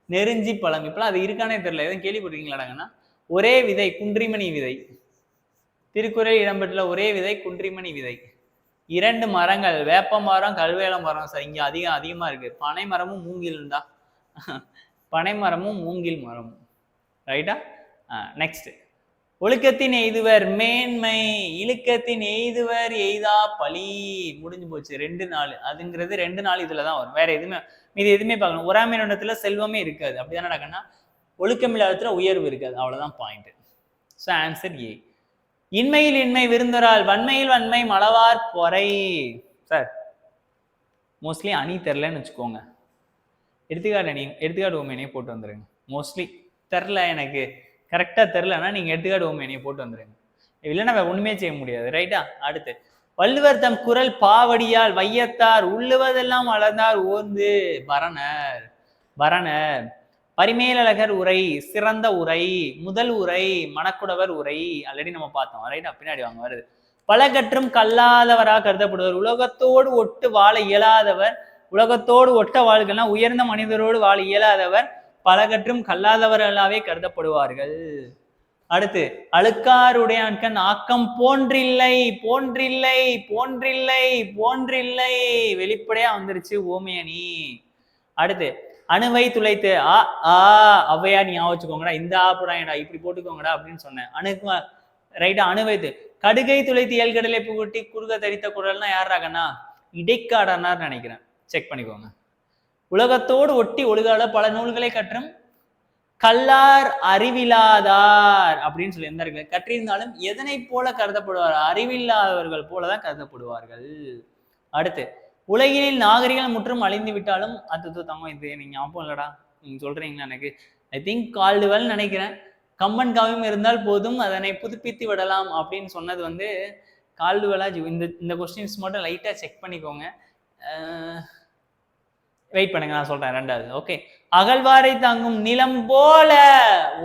நெருஞ்சி பழம் இப்பெல்லாம் அது இருக்கானே தெரியல. எதுவும் கேள்விப்பட்டிருக்கீங்களாடாங்கன்னா? ஒரே விதை குன்றிமணி விதை. திருக்குறள் இடம்பெற்றுள்ள ஒரே விதை குன்றிமணி விதை. 2 மரங்கள், வேப்ப மரம், கல்வேல மரம் சார். இங்க அதிகமா இருக்கு. பனை மரமும் மூங்கில் தான். பனை மரமும் மூங்கில் மரமும். ரைட்டா? நெக்ஸ்ட் ஒழுக்கத்தின் எய்துவர் மேன்மை, இழுக்கத்தின் எய்துவர் எய்தா பழி. முடிஞ்சு போச்சு. 2 நாள் அதுங்கிறது 2 நாள் இதுலதான் வரும். வேற எதுவுமே மீது எதுவுமே பார்க்கணும். ஒராமையினத்துல செல்வமே இருக்காது. அப்படிதானே நடக்கணும்னா ஒழுக்கம் இல்லாதத்துல உயர்வு இருக்காது. அவ்வளவுதான் பாயிண்ட். So answer A. இன்மையில் இன்மை விருந்தரால், வன்மையில் வன்மை மலவார் பொறை. சார் மோஸ்ட்லி அணி தெரிலன்னு வச்சுக்கோங்க. எடுத்துக்காட்டு உண்மையினே போட்டு வந்துருங்க. மோஸ்ட்லி தெரில, எனக்கு கரெக்டா தெரிலன்னா நீங்க எடுத்துக்காட்டு உண்மையினே போட்டு வந்துருங்க. இல்லைன்னா ஒண்ணுமே செய்ய முடியாது. ரைட்டா? அடுத்து வள்ளுவர் தம் குரல் பாவடியால் வையத்தார் உள்ளுவதெல்லாம் வளர்ந்தார் ஓர்ந்து பரணர். பரிமேலழகர் உரை, சிறந்த உரை, முதல் உரை, மணக்குடவர் உரை. ஆல்ரெடி நம்ம பார்த்தோம். ரைட்டா? பின்னாடி வாங்க வருது. பல கற்றும் கல்லாதவராக கருதப்படுவர், உலகத்தோடு ஒட்டு வாழ இயலாதவர். உலகத்தோடு ஒட்ட வாழ்கள்னா உயர்ந்த மனிதரோடு வாழ இயலாதவர், பல கற்றும் கல்லாதவர்களாவே கருதப்படுவார்கள். அடுத்து அழுக்காருடையான்கண் ஆக்கம் போன்றில்லை போன்றில்லை போன்றில்லை போன்றில்லை, வெளிப்படையா வந்துருச்சு ஓமையணி. அடுத்து அணுவை துளைத்து அவையா ஞாபகம் வச்சுக்கோங்கடா, இந்த ஆப்புடாடா இப்படி போட்டுக்கோங்கடா அப்படின்னு சொன்னேன். ரைட்டா அணுவைத்து கடுகை துளைத்து ஏழ்கடலை புகுட்டி குறுக தரித்த குரல்னா யாராகண்ணா இடைக்காடனார் நினைக்கிறேன், செக் பண்ணிக்கோங்க. உலகத்தோடு ஒட்டி ஒழுகால பல நூல்களை கற்றும் கல்லார் அறிவில்லாதார் அப்படின்னு சொல்லி எந்த இருக்கு, கற்றிருந்தாலும் எதனை போல கருதப்படுவார், அறிவில்லாதவர்கள் போலதான் கருதப்படுவார்கள். அடுத்து உலகில் நாகரிகம் முற்றும் அழிந்து விட்டாலும் அது தங்க, இது நீங்க ஞாபகம் இல்லடா நீங்க சொல்றீங்களா, எனக்கு ஐ திங்க் கால்டுவெல் நினைக்கிறேன். கம்பன் காவியம் இருந்தால் போதும் அதனை புதுப்பித்து விடலாம் அப்படின்னு சொன்னது வந்து கால்டுவெலா. இந்த கொஸ்டின்ஸ் மட்டும் லைட்டா செக் பண்ணிக்கோங்க, வெயிட் பண்ணுங்க நான் சொல்றேன். ரெண்டாவது ஓகே, அகழ்வாரை தாங்கும் நிலம் போல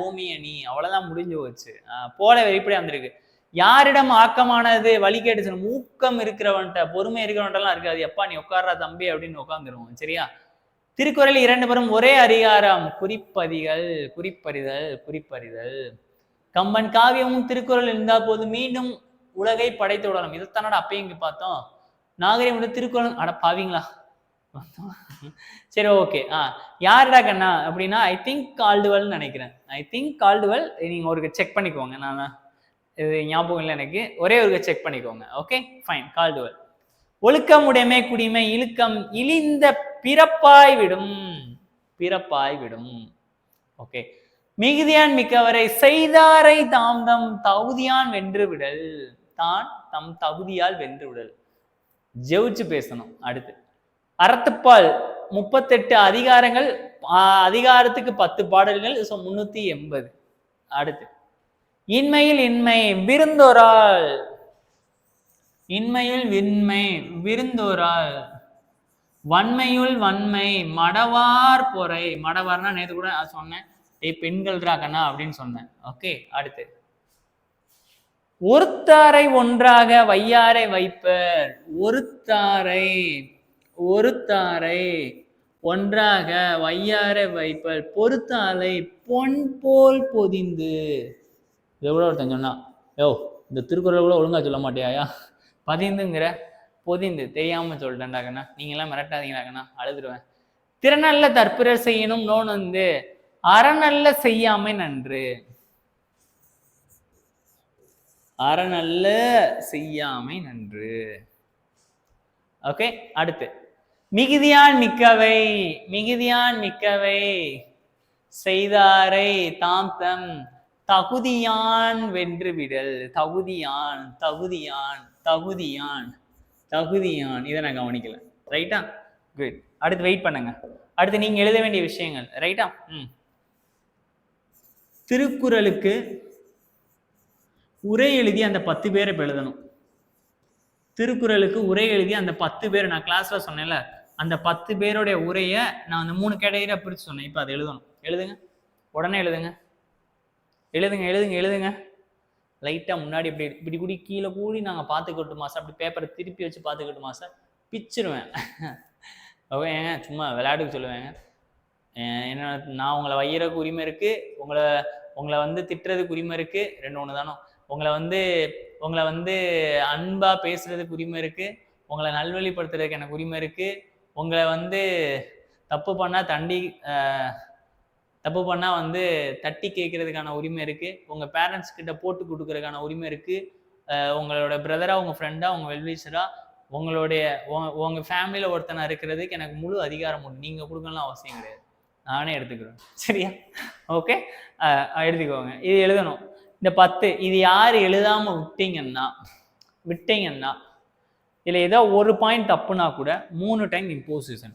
ஓமியணி, அவ்வளவுதான் முடிஞ்சு போச்சு. போல வெளிப்படையா வந்திருக்கு. யாரிடம் ஆக்கமானது வழி கேட்டு ஊக்கம் இருக்கிறவன்ட்ட பொறுமை இருக்கிறவன்ட்டெல்லாம் இருக்காது, எப்பா நீ உட்கார்றா தம்பி அப்படின்னு உட்காந்துருவோம். சரியா? திருக்குறள் 2 பேரும் ஒரே அதிகாரம், குறிப்பதிகள் குறிப்பறிதல் குறிப்பறிதல். கம்பன் காவியமும் திருக்குறள் இருந்தா போது மீண்டும் உலகை படைத்து விடணும். இதைத்தானடா அப்பயும் இங்க பார்த்தோம். நாகரிகம் திருக்குறள் அட பாவீங்களா. சரி ஓகே. யாருடா கண்ணா அப்படின்னா ஐ திங்க் கால்டுவெல் நினைக்கிறேன். I think Caldwell. நீங்க ஒரு செக் பண்ணிக்கோங்க, நான் இது ஞாபகம் இல்லை எனக்கு, ஒரே ஒரு செக் பண்ணிக்கோங்க. Okay fine. கால்டுவெல். ஒழுக்கம் உடைமை குடிமை இழுக்கம் இழிந்த பிறப்பாய் விடும், பிறப்பாய் விடும். ஓகே. மிகுதியான் மிக்கவரை செய்தாரை தாம் தம் தகுதியான் வென்று விடல், தான் தம் தகுதியால் வென்று விடல். ஜெயிச்சு பேசணும். அடுத்து அறத்துப்பால் 38 அதிகாரங்கள், அதிகாரத்துக்கு 10 பாடல்கள், 380. அடுத்து இன்மையில் இன்மை விருந்தோரால், இன்மையில் விண்மை விருந்தோரால், வன்மையுள் வன்மை மடவார் பொறை, மடவார்னா நேற்று கூட சொன்னேன் பெண்கள் ராகனா அப்படின்னு சொன்னேன். ஓகே. அடுத்து ஒருத்தாரை ஒன்றாக வையாரை வைப்பர், ஒருத்தாரை ஒருத்தாரை ஒன்றாக வையாரை வைப்பர் பொறுத்தாலை பொன் போல் பொதிந்து. இதை கூட ஒருத்தன் சொன்னா, யோ இந்த திருக்குறள் கூட ஒழுங்கா சொல்ல மாட்டியாயா, பதிந்துங்கிற பொதிந்து தெரியாம சொல்லிட்டேன்டாக்கண்ணா, நீங்க எல்லாம் மிரட்டாதீங்களாக்கண்ணா, அழுதுருவேன். திறனல்ல தற்பிறர் செய்யணும் நோன் வந்து அறநல்ல செய்யாமை நன்று, அறநல்ல செய்யாமை நன்று. ஓகே. அடுத்து மிகுதியான் மிக்கவை, மிகுதியான் மிக்கவை செய்தாரை தாம் தம் தகுதியான் வென்று விடல், தகுதியான் தகுதியான் தகுதியான் தகுதியான். இதை நான் கவனிக்கல. ரைட்டா? குட். அடுத்து வெயிட் பண்ணுங்க. அடுத்து நீங்க எழுத வேண்டிய விஷயங்கள். ரைட்டா? திருக்குறளுக்கு உரை எழுதி அந்த 10 பேரை எழுதணும். திருக்குறளுக்கு உரை எழுதி அந்த 10 பேர், நான் கிளாஸ்ல சொன்னேன்ல, அந்த 10 பேருடைய உரையை நான் அந்த 3 கேட்டகரியா பிரிச்சு சொன்னேன். இப்போ அதை எழுதணும். எழுதுங்க, உடனே எழுதுங்க, எழுதுங்க எழுதுங்க எழுதுங்க. லைட்டா முன்னாடி இப்படி இப்படி கூடி கீழே கூடி நாங்கள் பார்த்துக்கிட்டுமா சார், அப்படி பேப்பரை திருப்பி வச்சு பார்த்துக்கிட்டுமா சார், பிச்சிருவேன். ஓகேங்க, சும்மா விளையாட்டுக்கு சொல்லுவேங்க. என்ன, நான் உங்களை வையறதுக்கு உரிமை இருக்கு, உங்களை வந்து திட்டுறதுக்கு உரிமை இருக்கு, 2 ஒன்று தானோ. உங்களை வந்து அன்பா பேசுறதுக்கு உரிமை இருக்கு, உங்களை நல்வழிப்படுத்துறதுக்கு எனக்கு உரிமை இருக்கு, உங்களை வந்து தப்பு பண்ணா வந்து தட்டி கேட்கறதுக்கான உரிமை இருக்கு, உங்க பேரண்ட்ஸ் கிட்ட போட்டு கொடுக்கறதுக்கான உரிமை இருக்கு, உங்களோட பிரதரா உங்க ஃப்ரெண்டா உங்க வெல்விஷரா உங்க ஃபேமிலியில ஒருத்தனா இருக்கிறதுக்கு எனக்கு முழு அதிகாரம் உண்டு. நீங்க கொடுக்கலாம் அவசியம் கிடையாது, நானே எடுத்துக்கிறேன். சரியா? ஓகே, எடுத்துக்கோங்க. இது எழுதணும். இந்த 10 இது யாரு எழுதாம விட்டீங்கன்னா இதுல ஏதோ ஒரு பாயிண்ட் தப்புனா கூட 3 time imposition,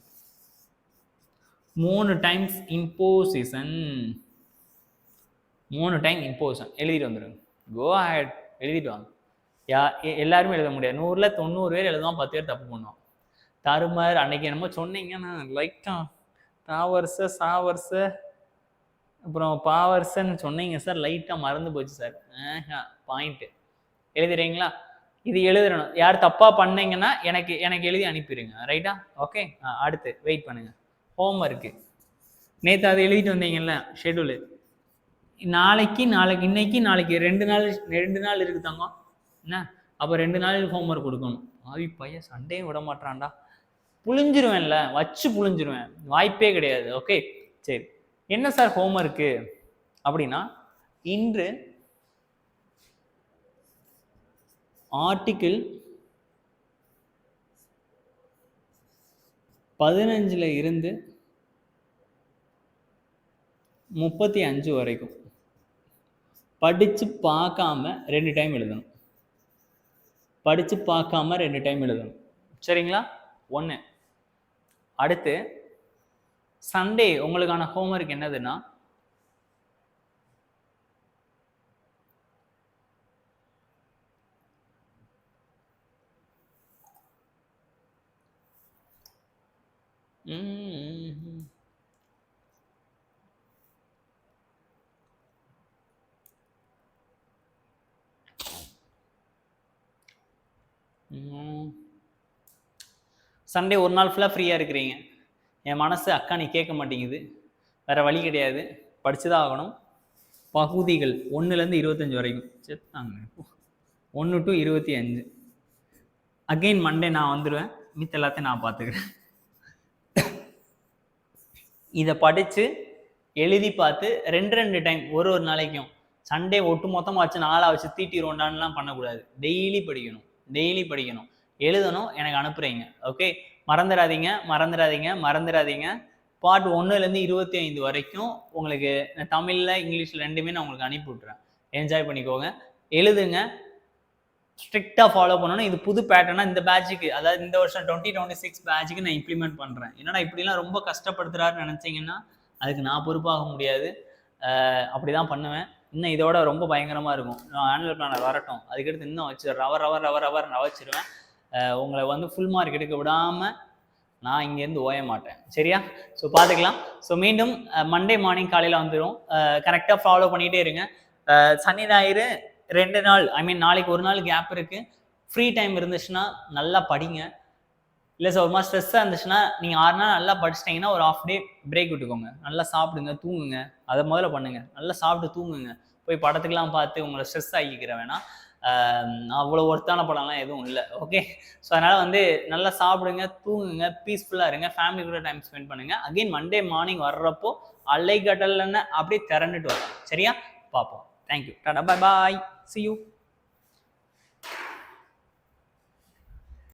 3 times imposition, 3 time imposition எழுதிட்டு வந்துடுங்க. கோ ஹெட், எழுதிட்டு வாங்க. எல்லாருமே எழுத முடியாது. 100ல் 90 பேர் எழுதுவான், 10 பேர் தப்பு பண்ணுவான். தருமார் அன்னைக்கு என்னமோ சொன்னீங்கன்னா லைட்டா சாவர்ஸ அப்புறம் பாவர்ஸ்ன்னு சொன்னீங்க சார், லைட்டா மறந்து போச்சு சார். பாயிண்ட் எழுதுறீங்களா? இது எழுதுறணும். யார் தப்பா பண்ணீங்கன்னா எனக்கு எழுதி அனுப்பிடுங்க. ரைட்டா? ஓகே. அடுத்து வெயிட் பண்ணுங்க. ஹோம்ஒர்க்கு நேற்று அதை எழுதிட்டு வந்தீங்கல்ல ஷெட்யூலு, நாளைக்கு இன்னைக்கு நாளைக்கு 2 நாள் இருக்குது தங்கம் என்ன. அப்போ 2 நாள் ஹோம்ஒர்க் கொடுக்கணும். பையன் சண்டே விட மாட்டான்டா. புழிஞ்சிருவேன்ல, வச்சு புழிஞ்சிருவேன், வாய்ப்பே கிடையாது. ஓகே சரி, என்ன சார் ஹோம்ஒர்க்கு அப்படின்னா, இன்று ஆர்டிக்கிள் 15 இருந்து 35 வரைக்கும் படிச்சு பார்க்காம 2 டைம் எழுதணும். படிச்சு பார்க்காம 2 டைம் எழுதணும். சரிங்களா? 1. அடுத்து சண்டே உங்களுக்கான ஹோம்ஒர்க் என்னதுன்னா, சண்டே ஒரு நாள் ஃபுல்லாக ஃப்ரீயாக இருக்கிறீங்க. என் மனசு அக்கா நீ கேட்க மாட்டேங்குது, வேறு வழி கிடையாது, படித்து தான் ஆகணும். பகுதிகள் 1லேருந்து 25 வரைக்கும் சேர்த்தாங்க. 1 to 25. அகெயின் மண்டே நான் வந்துடுவேன், மித்த எல்லாத்தையும் நான் பார்த்துக்கிறேன். இதை படித்து எழுதி பார்த்து 2 டைம் ஒரு நாளைக்கும். சண்டே ஒட்டு மொத்தமாக வச்சு 4 வச்சு தீட்டிடுவோண்டான்லாம் பண்ணக்கூடாது. டெய்லி படிக்கணும், எழுதணும், எனக்கு அனுப்புகிறீங்க. ஓகே, மறந்துடாதீங்க. பார்ட் 1லேருந்து 25 வரைக்கும் உங்களுக்கு தமிழில் இங்கிலீஷில் 2மே நான் உங்களுக்கு அனுப்பி விட்றேன். என்ஜாய் பண்ணிக்கோங்க, எழுதுங்க, ஸ்ட்ரிக்டாக ஃபாலோ பண்ணணும். இது புது பேட்டர்னாக இந்த பேட்சுக்கு, அதாவது இந்த வருஷம் 2026 பேட்சுக்கு நான் இம்ப்ளிமெண்ட் பண்ணுறேன். என்னன்னா இப்படிலாம் ரொம்ப கஷ்டப்படுத்துறாருன்னு நினச்சிங்கன்னா அதுக்கு நான் பொறுப்பாக முடியாது. அப்படி தான் பண்ணுவேன். இன்னும் இதோட ரொம்ப பயங்கரமாக இருக்கும். நான் ஆனுவல் பிளானர் வரட்டும், அதுக்கடுத்து இன்னும் வச்சு ரவர் வச்சிருவேன். உங்களை வந்து ஃபுல் மார்க் எடுக்க விடாமல் நான் இங்கேருந்து ஓய மாட்டேன். சரியா? ஸோ பார்த்துக்கலாம். ஸோ மீண்டும் மண்டே மார்னிங் காலையில் வந்துடும். கரெக்டாக ஃபாலோ பண்ணிகிட்டே இருங்க. சனி ஞாயிறு 2 நாள், நாளைக்கு ஒரு நாள் கேப் இருக்குது. ஃப்ரீ டைம் இருந்துச்சுன்னா நல்லா படிங்க. இல்லை சார் ஒரு மாதிரி ஸ்ட்ரெஸ்ஸாக இருந்துச்சுன்னா நீங்கள் 6 நாள் நல்லா படிச்சிட்டிங்கன்னா ஒரு ½ டே பிரேக் விட்டுக்கோங்க. நல்லா சாப்பிடுங்க, தூங்குங்க. அதை முதல்ல பண்ணுங்கள். நல்லா சாப்பிட்டு தூங்குங்க. போய் படத்துக்கெலாம் பார்த்து உங்களை ஸ்ட்ரெஸ் ஆகிக்கிற வேணாம். அவ்வளோ ஒர்த்தான படம்லாம் எதுவும் இல்லை. ஓகே, ஸோ அதனால் வந்து நல்லா சாப்பிடுங்க, தூங்குங்க, பீஸ்ஃபுல்லாக இருங்க, ஃபேமிலி கூட டைம் ஸ்பெண்ட் பண்ணுங்கள். அகெயின் மண்டே மார்னிங் வர்றப்போ அலைக்கடல்னு அப்படியே திரண்டுட்டு வரோம். சரியா? பார்ப்போம். Thank you. Tata, bye. See you.